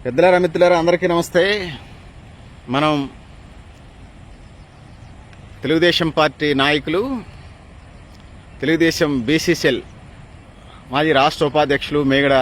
పెద్దలారా మిత్రులారా అందరికీ నమస్తే. మనం తెలుగుదేశం పార్టీ నాయకులు, తెలుగుదేశం బీసీసీఎల్ మాజీ రాష్ట్ర ఉపాధ్యక్షులు మేగడ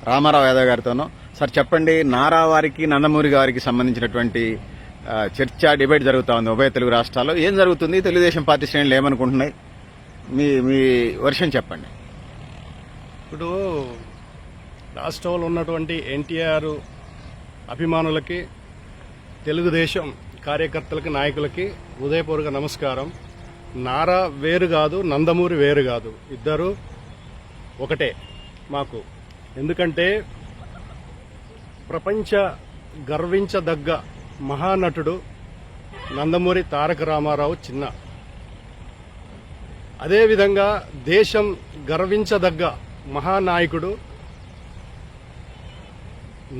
రామారావు యాదవ్ గారితోనూ, సార్ చెప్పండి, నారా వారికి నందమూరి గారికి సంబంధించినటువంటి చర్చ డిబేట్ జరుగుతూ ఉంది ఉభయ తెలుగు రాష్ట్రాల్లో. ఏం జరుగుతుంది? తెలుగుదేశం పార్టీ శ్రేణులు ఏమనుకుంటున్నాయి? మీ వర్షన్ చెప్పండి. ఇప్పుడు రాష్ట్రంలో ఉన్నటువంటి ఎన్టీఆర్ అభిమానులకి, తెలుగుదేశం కార్యకర్తలకి, నాయకులకి ఉదయపూర్వక నమస్కారం. నారా వేరు కాదు, నందమూరి వేరు కాదు, ఇద్దరు ఒకటే మాకు. ఎందుకంటే ప్రపంచ గర్వించదగ్గ మహానటుడు నందమూరి తారక రామారావు చిన్న. అదేవిధంగా దేశం గర్వించదగ్గ మహానాయకుడు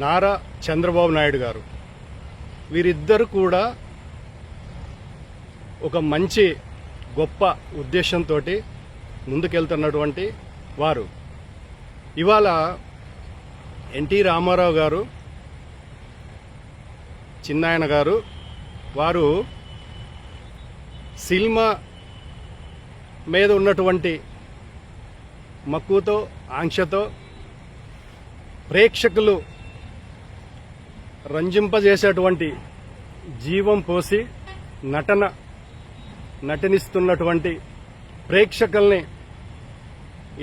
నారా చంద్రబాబు నాయుడు గారు. వీరిద్దరు కూడా ఒక మంచి గొప్ప ఉద్దేశంతో ముందుకెళ్తున్నటువంటి వారు. ఇవాళ ఎన్టీ రామారావు గారు, చిన్నాయన గారు, వారు సినిమా మీద ఉన్నటువంటి మక్కువతో, ఆంక్షతో ప్రేక్షకులు రంజింపజేసేటువంటి జీవం పోసి నటనిస్తున్నటువంటి ప్రేక్షకుల్ని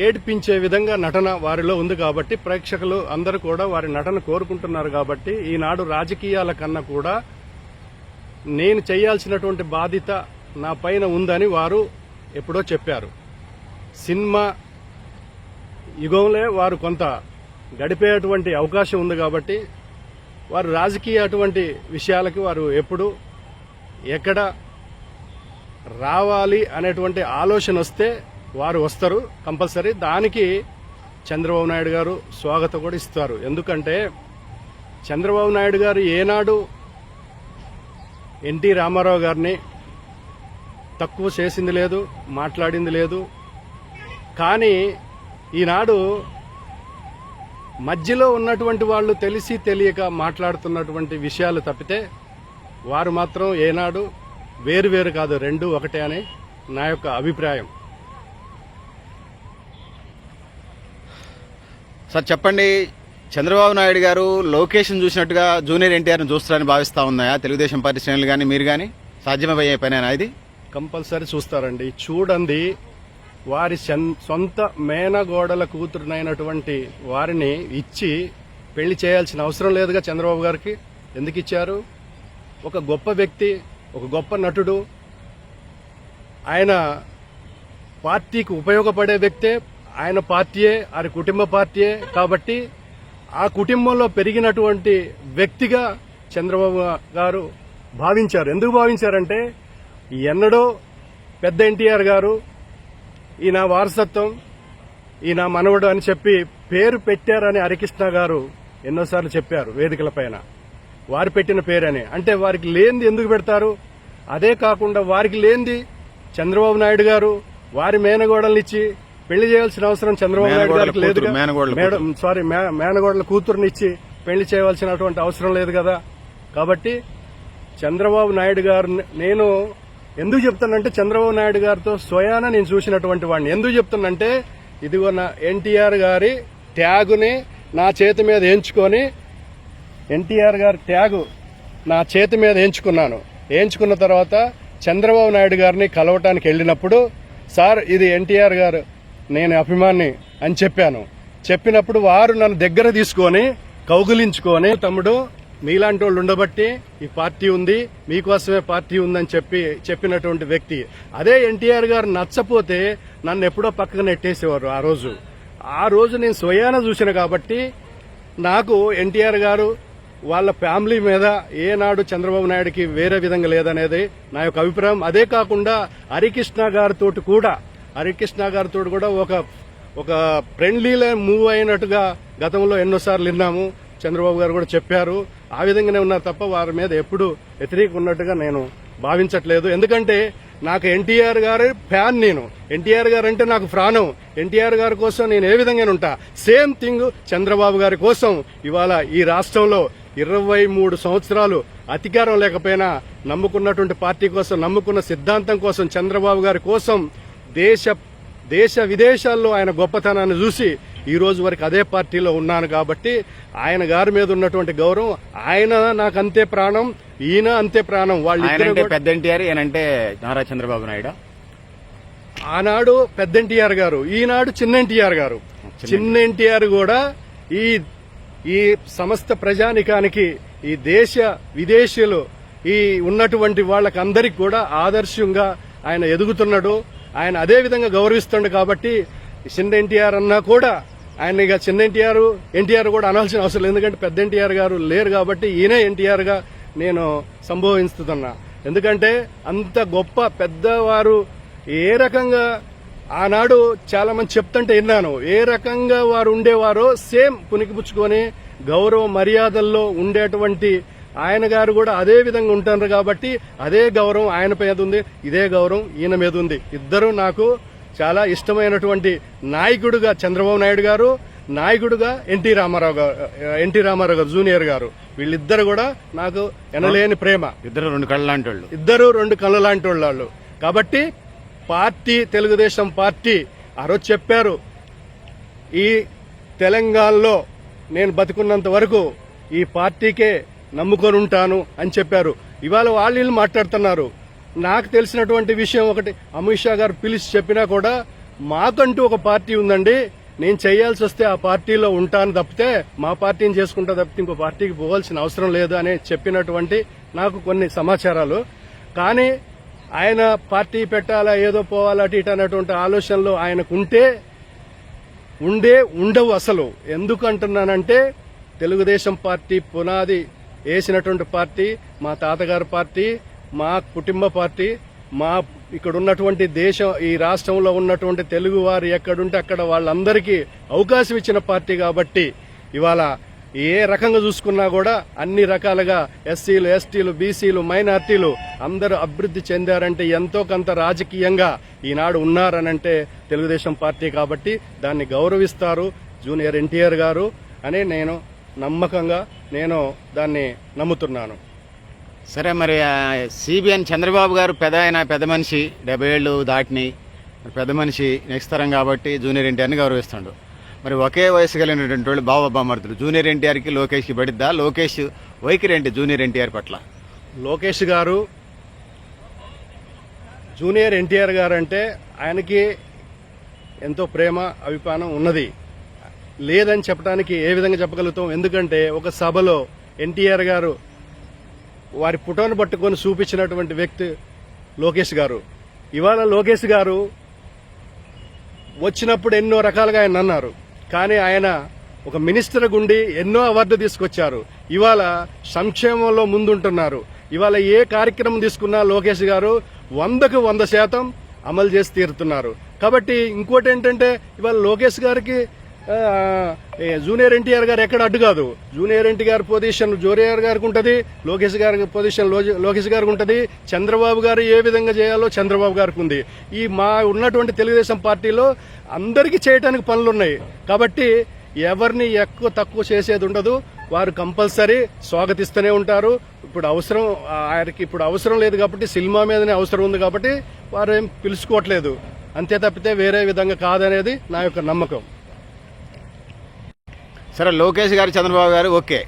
ఏడిపించే విధంగా నటన వారిలో ఉంది. కాబట్టి ప్రేక్షకులు అందరూ కూడా వారి నటన కోరుకుంటున్నారు. కాబట్టి ఈనాడు రాజకీయాల కన్నా కూడా నేను చేయాల్సినటువంటి బాధ్యత నా పైన ఉందని వారు ఎప్పుడో చెప్పారు. సినిమా యుగంలో వారు కొంత గడిపేటువంటి అవకాశం ఉంది. కాబట్టి వారు రాజకీయ అటువంటి విషయాలకి వారు ఎప్పుడు ఎక్కడ రావాలి అనేటువంటి ఆలోచన వస్తే వారు వస్తారు కంపల్సరీ. దానికి చంద్రబాబు నాయుడు గారు స్వాగతం కూడా ఇస్తారు. ఎందుకంటే చంద్రబాబు నాయుడు గారు ఏనాడు ఎన్టీ రామారావు గారిని తక్కువ చేసింది లేదు, మాట్లాడింది లేదు. కానీ ఈనాడు మధ్యలో ఉన్నటువంటి వాళ్ళు తెలిసి తెలియక మాట్లాడుతున్నటువంటి విషయాలు తప్పితే వారు మాత్రం ఏనాడు వేరు కాదు, రెండు ఒకటే అని నా యొక్క అభిప్రాయం. సార్ చెప్పండి, చంద్రబాబు నాయుడు గారు లోకేష్ను చూసినట్టుగా జూనియర్ ఎన్టీఆర్ను చూస్తారని భావిస్తా ఉన్నాయా తెలుగుదేశం పార్టీ శ్రేణులు కానీ మీరు కానీ? సాధ్యమయ్యే పనేనా ఇది? కంపల్సరీ చూస్తారండి. చూడండి, వారి సొంత మేనగోడల కూతురునైనటువంటి వారిని ఇచ్చి పెళ్లి చేయాల్సిన అవసరం లేదుగా చంద్రబాబు గారికి. ఎందుకు ఇచ్చారు? ఒక గొప్ప వ్యక్తి, ఒక గొప్ప నటుడు, ఆయన పార్టీకి ఉపయోగపడే వ్యక్తే, ఆయన పార్టీయే, ఆయన కుటుంబ పార్టీయే. కాబట్టి ఆ కుటుంబంలో పెరిగినటువంటి వ్యక్తిగా చంద్రబాబు గారు భావించారు. ఎందుకు భావించారంటే ఎన్నడో పెద్ద ఎన్టీఆర్ గారు ఈయన వారసత్వం, ఈయన మనవడు అని చెప్పి పేరు పెట్టారని హరికృష్ణ గారు ఎన్నోసార్లు చెప్పారు వేదికల పైన. వారు పెట్టిన పేరని. అంటే వారికి లేనిది ఎందుకు పెడతారు? అదే కాకుండా వారికి లేనిది చంద్రబాబు నాయుడు గారు వారి మేనగోడలనిచ్చి పెళ్లి చేయాల్సిన అవసరం చంద్రబాబు నాయుడు గారికి లేదు. మేనగోడల కూతురునిచ్చి పెళ్లి చేయవలసినటువంటి అవసరం లేదు కదా. కాబట్టి చంద్రబాబు నాయుడు గారు, నేను ఎందుకు చెప్తానంటే చంద్రబాబు నాయుడు గారితో స్వయాన నేను చూసినటువంటి వాడిని. ఎందుకు చెప్తానంటే ఇదిగో నా ఎన్టీఆర్ గారి ట్యాగుని నా చేతి మీద ఎంచుకొని, ఎన్టీఆర్ గారి ట్యాగు నా చేతి మీద ఎంచుకున్నాను. ఎంచుకున్న తర్వాత చంద్రబాబు నాయుడు గారిని కలవటానికి వెళ్ళినప్పుడు, సార్ ఇది ఎన్టీఆర్ గారు, నేను అభిమాని అని చెప్పాను. చెప్పినప్పుడు వారు నన్ను దగ్గర తీసుకొని కౌగిలించుకొని, తమ్ముడు మీలాంటి వాళ్ళు ఉండబట్టి ఈ పార్టీ ఉంది, మీకోసమే పార్టీ ఉందని చెప్పినటువంటి వ్యక్తి. అదే ఎన్టీఆర్ గారు నచ్చపోతే నన్ను ఎప్పుడో పక్కన నెట్టేసేవారు. ఆ రోజు నేను స్వయాన చూసిన కాబట్టి నాకు ఎన్టీఆర్ గారు వాళ్ళ ఫ్యామిలీ మీద ఏనాడు చంద్రబాబు నాయుడుకి వేరే విధంగా లేదనేది నా యొక్క అభిప్రాయం. అదే కాకుండా హరికృష్ణ గారితో కూడా ఒక ఫ్రెండ్లీలో మూవ్ అయినట్టుగా గతంలో ఎన్నోసార్లు విన్నాము. చంద్రబాబు గారు కూడా చెప్పారు. ఆ విధంగానే ఉన్నారు తప్ప వారి మీద ఎప్పుడు వ్యతిరేక ఉన్నట్టుగా నేను భావించట్లేదు. ఎందుకంటే నాకు ఎన్టీఆర్ గారి ఫ్యాన్, నేను ఎన్టీఆర్ గారు అంటే నాకు ప్రాణం. ఎన్టీఆర్ గారి కోసం నేను ఏ విధంగా ఉంటా, సేమ్ థింగ్ చంద్రబాబు గారి కోసం ఇవాళ ఈ రాష్ట్రంలో 23 సంవత్సరాలు అధికారం లేకపోయినా నమ్ముకున్నటువంటి పార్టీ కోసం, నమ్ముకున్న సిద్ధాంతం కోసం, చంద్రబాబు గారి కోసం దేశ విదేశాల్లో ఆయన గొప్పతనాన్ని చూసి ఈ రోజు వరకు అదే పార్టీలో ఉన్నాను. కాబట్టి ఆయన గారి మీద ఉన్నటువంటి గౌరవం, ఆయన నాకు అంతే ప్రాణం, ఈయన అంతే ప్రాణం. వాళ్ళిద్దరు పెద్ద ఎన్టీఆర్, ఈయనంటే నారా చంద్రబాబు నాయుడు. ఆనాడు పెద్ద ఎన్టీఆర్ గారు, ఈనాడు చిన్న ఎన్టీఆర్ గారు. చిన్న ఎన్టీఆర్ కూడా ఈ సమస్త ప్రజానికానికి, ఈ దేశ విదేశీయులు, ఈ ఉన్నటువంటి వాళ్ళకందరికి కూడా ఆదర్శంగా ఆయన ఎదుగుతున్నాడు. ఆయన అదే విధంగా గౌరవిస్తున్నాడు. కాబట్టి చిన్న ఎన్టీఆర్ అన్నా కూడా ఆయన ఇక చిన్న ఎన్టీఆర్ కూడా అనాల్సిన అవసరం లేదు. ఎందుకంటే పెద్ద ఎన్టీఆర్ గారు లేరు కాబట్టి ఈయనే ఎన్టీఆర్ గా నేను సంబోధిస్తున్నా. ఎందుకంటే అంత గొప్ప పెద్దవారు ఏ రకంగా ఆనాడు చాలా మంది చెప్తుంటే విన్నాను, ఏ రకంగా వారు ఉండేవారో సేమ్ పునికిపుచ్చుకొని గౌరవ మర్యాదల్లో ఉండేటువంటి ఆయన గారు కూడా అదే విధంగా ఉంటారు. కాబట్టి అదే గౌరవం ఆయన మీద ఉంది, ఇదే గౌరవం ఈయన మీద ఉంది. ఇద్దరు నాకు చాలా ఇష్టమైనటువంటి నాయకుడుగా చంద్రబాబు నాయుడు గారు, నాయకుడుగా ఎన్టీ రామారావు గారు జూనియర్ గారు, వీళ్ళిద్దరు కూడా నాకు ఎనలేని ప్రేమ. ఇద్దరు రెండు కళ్ళ లాంటి వాళ్ళు, ఇద్దరు రెండు కళ్ళ లాంటి వాళ్ళు. కాబట్టి పార్టీ, తెలుగుదేశం పార్టీ ఆ రోజు చెప్పారు, ఈ తెలంగాణలో నేను బతుకున్నంత వరకు ఈ పార్టీకే నమ్ముకొని ఉంటాను అని చెప్పారు. ఇవాళ వాళ్ళు మాట్లాడుతున్నారు. నాకు తెలిసినటువంటి విషయం ఒకటి, అమిత్ షా గారు పిలిచి చెప్పినా కూడా మాకంటూ ఒక పార్టీ ఉందండి, నేను చేయాల్సి వస్తే ఆ పార్టీలో ఉంటాను తప్పితే, మా పార్టీని చేసుకుంటా తప్పితే ఇంకో పార్టీకి పోవాల్సిన అవసరం లేదు అని చెప్పినటువంటి నాకు కొన్ని సమాచారాలు. కానీ ఆయన పార్టీ పెట్టాలా, ఏదో పోవాలా అటు ఇటు అనేటువంటి ఆలోచనలు ఆయనకు ఉండవు అసలు. ఎందుకు అంటున్నానంటే తెలుగుదేశం పార్టీ పునాది వేసినటువంటి పార్టీ, మా తాతగారి పార్టీ, మా కుటుంబ పార్టీ, మా ఇక్కడ ఉన్నటువంటి దేశం, ఈ రాష్ట్రంలో ఉన్నటువంటి తెలుగు వారు ఎక్కడుంటే అక్కడ వాళ్ళందరికీ అవకాశం ఇచ్చిన పార్టీ. కాబట్టి ఇవాళ ఏ రకంగా చూసుకున్నా కూడా అన్ని రకాలుగా ఎస్సీలు, ఎస్టీలు, బీసీలు, మైనార్టీలు అందరూ అభివృద్ధి చెందారంటే ఎంతో కొంత రాజకీయంగా ఈనాడు ఉన్నారనంటే తెలుగుదేశం పార్టీ. కాబట్టి దాన్ని గౌరవిస్తారు జూనియర్ ఎన్టీఆర్ గారు అని నేను నమ్మకంగా దాన్ని నమ్ముతున్నాను. సరే, మరి సిబిఎన్ చంద్రబాబు గారు పెద్ద మనిషి, 70 ఏళ్ళు దాటిని పెద్ద మనిషి, నెక్స్ట్ తరం కాబట్టి జూనియర్ ఎన్టీఆర్ని గౌరవిస్తాడు. మరి ఒకే వయసు కలిగినటువంటి వాళ్ళు బావబామర్దులు, జూనియర్ ఎన్టీఆర్కి లోకేష్కి పడిద్దా? లోకేష్ వైఖరి ఏంటి జూనియర్ ఎన్టీఆర్ పట్ల? లోకేష్ గారు జూనియర్ ఎన్టీఆర్ గారు అంటే ఆయనకి ఎంతో ప్రేమ, అభిమానం ఉన్నది. లేదని చెప్పడానికి ఏ విధంగా చెప్పగలుగుతాం? ఎందుకంటే ఒక సభలో ఎన్టీఆర్ గారు వారి పుటోను పట్టుకొని చూపించినటువంటి వ్యక్తి లోకేష్ గారు. ఇవాళ లోకేష్ గారు వచ్చినప్పుడు ఎన్నో రకాలుగా ఆయన అన్నారు, కానీ ఆయన ఒక మినిస్టర్ గుండి ఎన్నో అవార్డు తీసుకొచ్చారు. ఇవాళ సంక్షేమంలో ముందుంటున్నారు. ఇవాళ ఏ కార్యక్రమం తీసుకున్నా లోకేష్ గారు 100కు 100% అమలు చేసి తీరుతున్నారు. కాబట్టి ఇంకోటి ఏంటంటే ఇవాళ లోకేష్ గారికి జూనియర్ ఎన్టీఆర్ గారు ఎక్కడ అడ్డు కాదు. జూనియర్ ఎన్టీఆర్ పొజిషన్ జూనియర్ గారికి ఉంటుంది, లోకేష్ గారి పొజిషన్ లోకేష్ గారికి ఉంటుంది. చంద్రబాబు గారు ఏ విధంగా చేయాలో చంద్రబాబు గారికి ఉంది. ఈ మా ఉన్నటువంటి తెలుగుదేశం పార్టీలో అందరికీ చేయడానికి పనులున్నాయి. కాబట్టి ఎవరిని ఎక్కువ తక్కువ చేసేది ఉండదు. వారు కంపల్సరీ స్వాగతిస్తూనే ఉంటారు. ఆయనకి ఇప్పుడు అవసరం లేదు కాబట్టి, సినిమా మీదనే అవసరం ఉంది కాబట్టి వారు ఏం పిలుచుకోవట్లేదు. అంతే తప్పితే వేరే విధంగా కాదనేది నా యొక్క నమ్మకం. సరే, లోకేష్ గారు, చంద్రబాబు గారు ఓకే.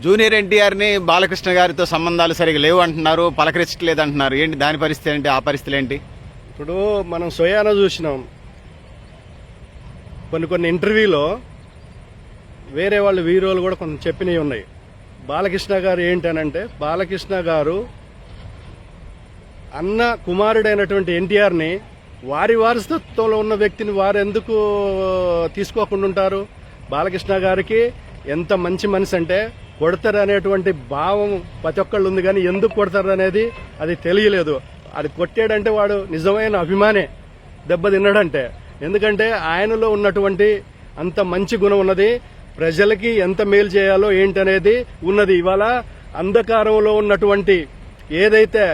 జూనియర్ ఎన్టీఆర్ని బాలకృష్ణ గారితో సంబంధాలు సరిగా లేవు అంటున్నారు, పలకరించట్లేదు అంటున్నారు. ఏంటి దాని పరిస్థితి ఏంటి? ఆ పరిస్థితులు ఏంటి? ఇప్పుడు మనం స్వయాన చూసినాం, కొన్ని ఇంటర్వ్యూలో వేరే వాళ్ళు వీరోలు కూడా కొంచెం చెప్పినవి ఉన్నాయి. బాలకృష్ణ గారు ఏంటనంటే, బాలకృష్ణ గారు అన్న కుమారుడైనటువంటి ఎన్టీఆర్ని వారి వారసత్వంలో ఉన్న వ్యక్తిని వారు ఎందుకు తీసుకోకుండా ఉంటారు? బాలకృష్ణ గారికి ఎంత మంచి మనసు అంటే, కొడతారు అనేటువంటి భావం ప్రతి ఒక్కళ్ళు ఉంది, కానీ ఎందుకు కొడతారు అనేది అది తెలియలేదు. అది కొట్టాడంటే వాడు నిజమైన అభిమానే దెబ్బతిన్నాడంటే. ఎందుకంటే ఆయనలో ఉన్నటువంటి అంత మంచి గుణం ఉన్నది, ప్రజలకి ఎంత మేలు చేయాలో ఏంటనేది ఉన్నది. ఇవాళ అంధకారంలో ఉన్నటువంటి ఏదైతే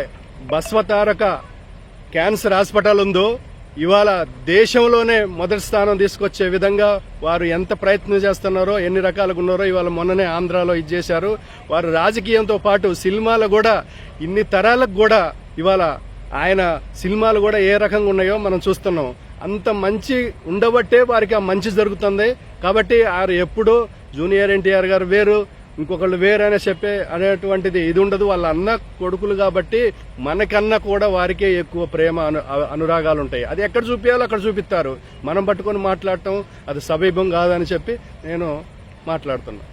బస్వతారక క్యాన్సర్ హాస్పిటల్ ఉందో ఇవాళ దేశంలోనే మొదటి స్థానం తీసుకొచ్చే విధంగా వారు ఎంత ప్రయత్నం చేస్తున్నారో, ఎన్ని రకాలుగా ఉన్నారో ఇవాళ మొన్ననే ఆంధ్రాలో ఇచ్చేశారు. వారు రాజకీయంతో పాటు సినిమాలు కూడా ఇన్ని తరాలకు కూడా ఇవాళ ఆయన సినిమాలు కూడా ఏ రకంగా ఉన్నాయో మనం చూస్తున్నాం. అంత మంచి ఉండబట్టే వారికి ఆ మంచి జరుగుతుంది. కాబట్టి వారు ఎప్పుడూ జూనియర్ ఎన్టీఆర్ గారు వేరు, ఇంకొకళ్ళు వేరు అని చెప్పే అనేటువంటిది ఇది ఉండదు. వాళ్ళ అన్న కొడుకులు కాబట్టి మనకన్నా కూడా వారికే ఎక్కువ ప్రేమ అనురాగాలు ఉంటాయి. అది ఎక్కడ చూపించాలో అక్కడ చూపిస్తారు. మనం పట్టుకొని మాట్లాడటం అది సబీభం కాదని చెప్పి నేను మాట్లాడుతున్నా.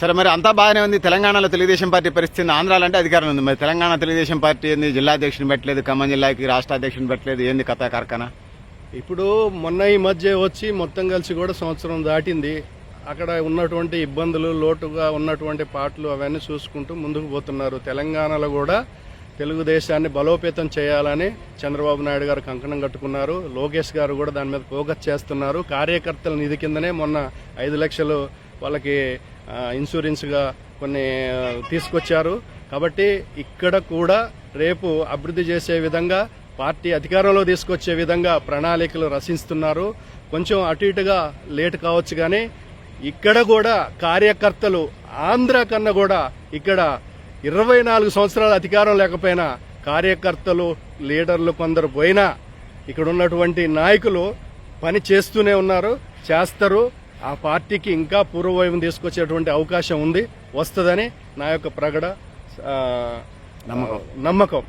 సరే, మరి అంతా బాగానే ఉంది. తెలంగాణలో తెలుగుదేశం పార్టీ పరిస్థితి, ఆంధ్రాలో అంటే అధికారం ఉంది. మరి తెలంగాణ తెలుగుదేశం పార్టీ ఏంది, జిల్లా అధ్యక్షుని పెట్టలేదు, ఖమ్మం జిల్లాకి రాష్ట్ర అధ్యక్షుని పెట్టలేదు, ఏంది కథా కార్ఖానా? ఇప్పుడు మొన్న ఈ మధ్య వచ్చి మొత్తం కలిసి కూడా సంవత్సరం దాటింది. అక్కడ ఉన్నటువంటి ఇబ్బందులు, లోటుగా ఉన్నటువంటి పాటలు అవన్నీ చూసుకుంటూ ముందుకు పోతున్నారు. తెలంగాణలో కూడా తెలుగుదేశాన్ని బలోపేతం చేయాలని చంద్రబాబు నాయుడు గారు కంకణం కట్టుకున్నారు. లోకేష్ గారు కూడా దాని మీద ఫోకస్ చేస్తున్నారు. కార్యకర్తల నిధి కిందనే మొన్న 5 లక్షలు వాళ్ళకి ఇన్సూరెన్స్గా కొన్ని తీసుకొచ్చారు. కాబట్టి ఇక్కడ కూడా రేపు అభివృద్ధి చేసే విధంగా, పార్టీ అధికారంలో తీసుకొచ్చే విధంగా ప్రణాళికలు రచిస్తున్నారు. కొంచెం అటు ఇటుగా లేట్ కావచ్చు, కానీ ఇక్కడ కూడా కార్యకర్తలు ఆంధ్ర కన్నా కూడా ఇక్కడ 24 సంవత్సరాల అధికారం లేకపోయినా కార్యకర్తలు, లీడర్లు కొందరు పోయినా ఇక్కడ ఉన్నటువంటి నాయకులు పని చేస్తూనే ఉన్నారు, చేస్తారు. ఆ పార్టీకి ఇంకా పూర్వవైపు తీసుకొచ్చేటువంటి అవకాశం ఉంది, వస్తుందని నా యొక్క ప్రగడ నమ్మకం.